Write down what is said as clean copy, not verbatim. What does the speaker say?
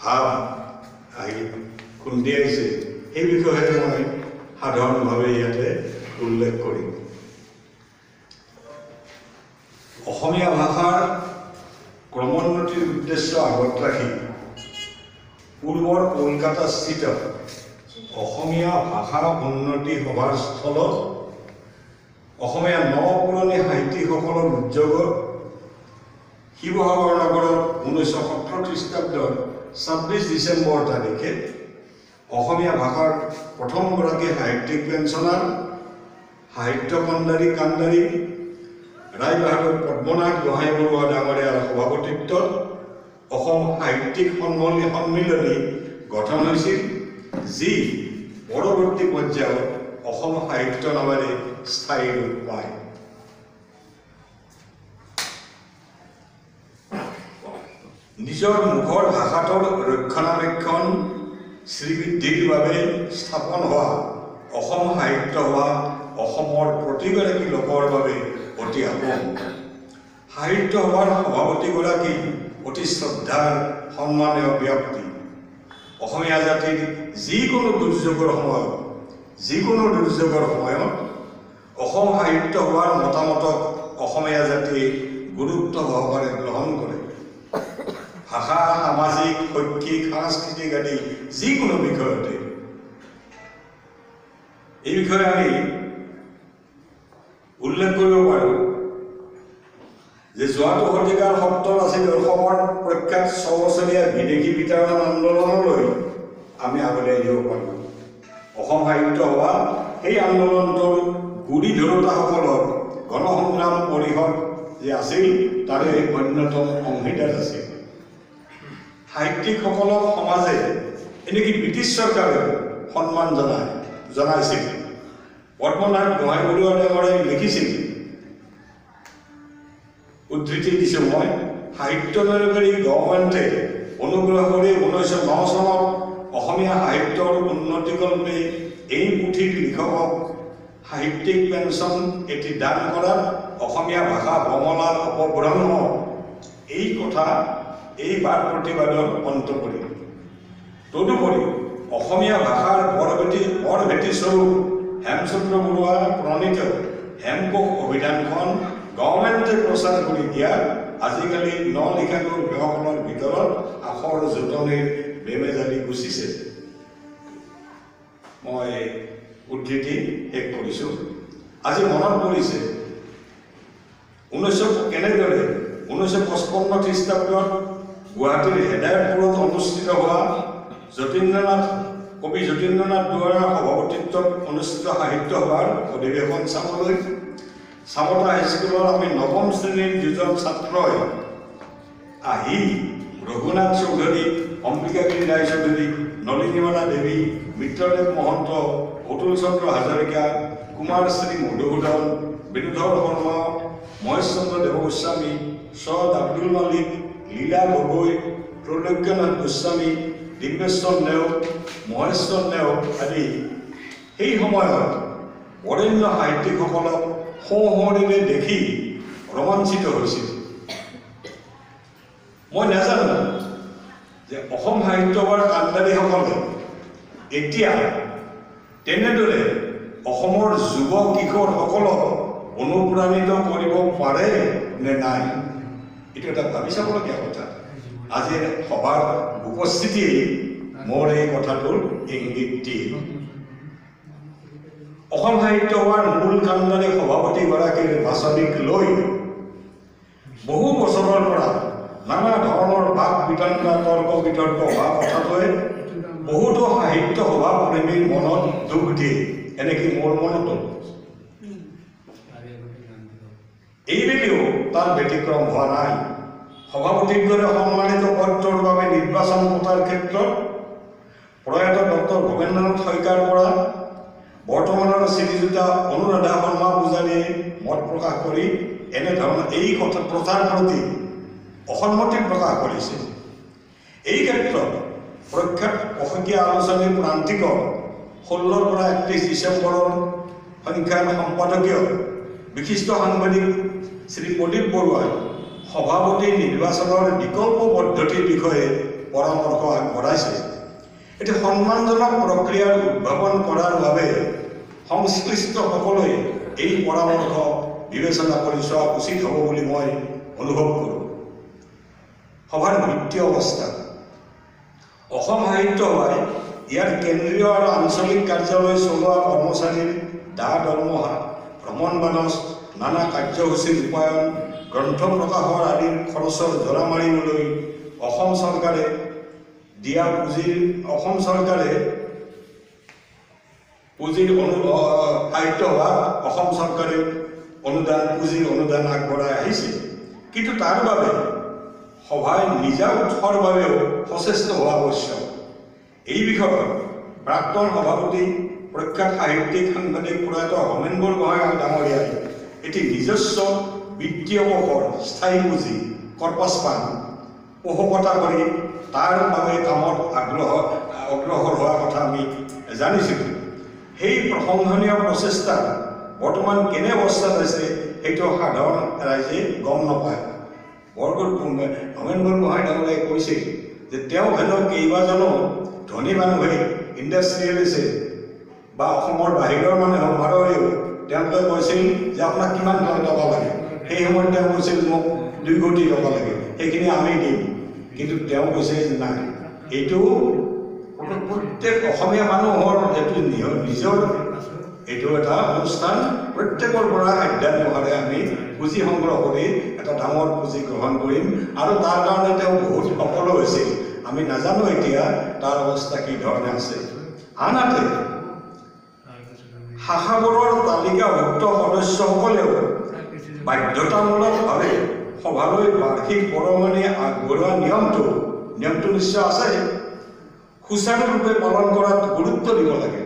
ভাৱ আহি খুন্দি আহিছে সেই বিষয়ে মই সাধাৰণভাৱে ইয়াতে উল্লেখ কৰিম। অসমীয়া ভাষাৰ ক্ৰমোন্নতিৰ উদ্দেশ্য আগত ৰাখি পূৰ্বৰ কলকাতাস্থিত অসমীয়া ভাষা উন্নতি সভাৰ স্থলত অসমীয়া নপুৰণি সাহিত্যিকসকলৰ উদ্যোগত শিৱসাগৰ নগৰত 1917 খ্ৰীষ্টাব্দৰ 26 ডিচেম্বৰ তাৰিখে অসমীয়া ভাষাৰ প্ৰথমগৰাকী সাহিত্যিক পেঞ্চনাৰ সাহিত্য কাণ্ডাৰী ৰায়বাহাদুৰ পদ্মনাথ গোহাঁই বৰুৱা ডাঙৰীয়াৰ সভাপতিত্বত অসম সাহিত্যিক সন্মিলনী গঠন হৈছিল, যি পৰৱৰ্তী পৰ্যায়ত অসম সাহিত্য নামেৰে স্থায়ী ৰূপ পায়। নিজৰ মুখৰ ভাষাটোৰ ৰক্ষণাবেক্ষণ শ্ৰীবৃদ্ধিৰ বাবে স্থাপন হোৱা অসম সাহিত্য সভা অসমৰ প্ৰতিগৰাকী লোকৰ বাবে অতি আপোন। সাহিত্য সভাৰ সভাপতিগৰাকী অতি শ্ৰদ্ধাৰ সন্মানীয় ব্যক্তি। অসমীয়া জাতিৰ যিকোনো দুৰ্যোগৰ সময়ত অসম সাহিত্য সভাৰ মতামতক অসমীয়া জাতিয়ে গুৰুত্ব সহকাৰে গ্ৰহণ কৰে। ভাষা, সামাজিক, শৈক্ষিক, সাংস্কৃতিক আদি যিকোনো বিষয়তে। এই বিষয়ে আমি উল্লেখ কৰিব পাৰোঁ যে যোৱাটো শতিকাৰ সত্তৰ আছিল অসমৰ প্ৰখ্যাত ছবছৰীয়া বিদেশী বিতৰণ আন্দোলনলৈ আমি আগুৱাই দিব পাৰোঁ। অসম সাহিত্য সভা সেই আন্দোলনটোৰ গুৰি ধৰোতাসকলৰ গণসংগ্ৰাম পৰিষদ যে আছিল তাৰে অন্যতম অংশীদাৰ আছিল। সাহিত্যিকসকলক সমাজে এনেকৈ ব্ৰিটিছ চৰকাৰে সন্মান জনাইছিল। পদ্মনাথ গোহাঁই বৰুৱা ডাঙৰীয়াই লিখিছিল, উদ্ধৃতি দিছোঁ মই, সাহিত্য দৰকাৰী গভৰ্ণমেণ্টে অনুগ্ৰহ কৰি 1909 চনত অসমীয়া সাহিত্যৰ উন্নতিকল্পে এই পুথিৰ লিখকক সাহিত্যিক পেঞ্চন এটি দান কৰাত অসমীয়া ভাষা বমলাৰ অপভ্ৰংশ এই কথা এই বাদ প্ৰতিবাদৰ অন্ত পৰিল। তদুপৰি অসমীয়া ভাষাৰ বৰভেটি স্বৰূপ হেমচন্দ্ৰ বৰুৱা প্ৰণীত হেমকোষ অভিধানখন গভৰ্ণমেণ্টে প্ৰচাৰ কৰি দিয়াত আজিকালি লিখাসকলৰ ভিতৰত আখৰ জোঁটনিৰ বেমেজালি গুচিছে। মই উদ্ধৃতি শেষ কৰিছোঁ। আজি মনত পৰিছে কেনেদৰে 1955 খ্ৰীষ্টাব্দত গুৱাহাটীৰ হেদায়তপুৰত অনুষ্ঠিত হোৱা কবি যতীন্দ্ৰনাথ দুৱৰাৰ সভাপতিত্বত অনুষ্ঠিত সাহিত্য সভাৰ অধিৱেশন চাবলৈ চামতা হাইস্কুলৰ আমি নৱম শ্ৰেণীৰ দুজন ছাত্ৰই আহি ৰঘুনাথ চৌধুৰী, অম্বিকাগিৰি ৰায়চৌধুৰী, নলিনীমালা দেৱী, মিত্ৰদেৱ মহন্ত, অতুল চন্দ্ৰ হাজৰিকা, কুমাৰশ্ৰী মধুসূদন, বিনোধৰ শৰ্মা, মহেশ চন্দ্ৰ দেৱগোস্বামী, সৈয়দ আব্দুল মালিক, লীলা গগৈ, ত্ৰৈলোক্যনাথ গোস্বামী, দিব্যেশ্বৰ নেওগ, মহেশ্বৰ নেওগ আদি সেই সময়ত বৰেণ্য সাহিত্যিকসকলক সোঁৱৰণিৰে দেখি ৰোমাঞ্চিত হৈছিল। মই নাজানো যে অসম সাহিত্য সভাৰ কাণ্ডাৰীসকলে এতিয়া তেনেদৰে অসমৰ যুৱ কিশোৰসকলক অনুপ্ৰাণিত কৰিব পাৰে নে নাই, এইটো এটা ভাবি চাবলগীয়া কথা। আজিৰ সভাৰ উপস্থিতিয়ে মোৰ এই কথাটোৰ ইংগিত দিয়ে। অসম সাহিত্য সভাৰ মূল কাণ্ডাৰী সভাপতিগৰাকীৰ বাছনিক লৈ বহু বছৰৰ পৰা নানা ধৰণৰ বাক বিতণ্ডা, তৰ্ক বিতৰ্ক হোৱা কথাটোৱে বহুতো সাহিত্য সভা প্ৰেমীৰ মনত দুখ দিয়ে, এনেকৈ মোৰ মনতো। এইবেলিও তাৰ ব্যতিক্ৰম হোৱা নাই। সভাপতিৰ দৰে সন্মানিত পদটোৰ বাবে নিৰ্বাচন পতাৰ ক্ষেত্ৰত প্ৰয়াত ডক্টৰ ভৱেন্দ্ৰনাথ শইকীয়াৰ পৰা বৰ্তমানৰ শ্ৰীযুতা অনুৰাধা শৰ্মা পূজাৰীয়ে মত প্ৰকাশ কৰি এনেধৰণৰ এই প্ৰথাৰ প্ৰতি অসন্মতি প্ৰকাশ কৰিছে। এই ক্ষেত্ৰত প্ৰখ্যাত অসমীয়া আলোচনীৰ প্ৰান্তিকৰ 16 পৰা 31 ডিচেম্বৰৰ সংখ্যাৰ সম্পাদকীয় বিশিষ্ট সাংবাদিক শ্ৰী প্ৰদীপ বৰুৱাই সভাপতি নিৰ্বাচনৰ বিকল্প পদ্ধতিৰ বিষয়ে পৰামৰ্শ আগবঢ়াইছে। এটি সন্মানজনক প্ৰক্ৰিয়াৰ উদ্ভাৱন কৰাৰ বাবে সংশ্লিষ্ট সকলোৱে এই পৰামৰ্শ বিবেচনা কৰি চোৱা উচিত হ'ব বুলি মই অনুভৱ কৰোঁ। সভাৰ বিত্তীয় অৱস্থা। অসম সাহিত্য সভাই ইয়াৰ কেন্দ্ৰীয় আৰু আঞ্চলিক কাৰ্যালয় চলোৱা কৰ্মচাৰীৰ দৰমহা, ভ্ৰমণ বানচ, নানা কাৰ্যসূচীৰ ৰূপায়ণ, গ্ৰন্থ প্ৰকাশৰ আদিৰ খৰচৰ জোৰা মাৰিবলৈ অসম চৰকাৰে সাহিত্য সভা অসম চৰকাৰে পুঁজিৰ অনুদান আগবঢ়াই আহিছে। কিন্তু তাৰ বাবে সভাই নিজা উৎসৰ বাবেও সচেষ্ট হোৱা আৱশ্যক। এই বিষয়ত প্ৰাক্তন সভাপতি প্ৰখ্যাত সাহিত্যিক সাংবাদিক প্ৰয়াত হোমেন বৰগোহাঁই ডাঙৰীয়াই এটি নিজস্ব বিত্তীয় কোষৰ স্থায়ী পুঁজি কৰ্পাছ ফাণ্ড পোষকতা কৰি তাৰ বাবে কামত অগ্ৰসৰ হোৱাৰ কথা আমি জানিছিলোঁ। সেই প্ৰশংসনীয় প্ৰচেষ্টা বৰ্তমান কেনে অৱস্থাত আছে সেইটো সাধাৰণ ৰাইজে গম নাপায়। হোমেন বৰগোহাঁই ডাঙৰীয়াই কৈছিল যে তেওঁ হেনো কেইবাজনো ধনী মানুহে ইণ্ডাষ্ট্ৰিয়েলিছে বা অসমৰ বাহিৰৰ মানুহ ভাৰতীয় তেওঁলোকে কৈছিল যে আপোনাক কিমান টকা লাগে। সেই সময়ত তেওঁ কৈছিল মোক 2 কোটি টকা লাগে, সেইখিনি আমি দিম। কিন্তু তেওঁ কৈছে যে নাই, এইটো প্ৰত্যেক অসমীয়া মানুহৰ নিজৰ এইটো এটা অনুষ্ঠান, প্ৰত্যেকৰ পৰা আধ্যাত্মিকভাৱে আমি পুঁজি সংগ্ৰহ কৰি এটা ডাঙৰ পুঁজি গ্ৰহণ কৰিম। আৰু তাৰ কাৰণে তেওঁ বহুত সফল হৈছিল। আমি নাজানো এতিয়া তাৰ অৱস্থা কি ধৰণে আছে। আনহাতে শাখাবোৰৰ তালিকাভুক্ত সদস্যসকলেও বাধ্যতামূলকভাৱে সভালৈ বাৰ্ষিক বৰঙণি আগবঢ়োৱা নিয়মটো নিশ্চয় আছে, সুচাৰুৰূপে পালন কৰাত গুৰুত্ব দিব লাগে।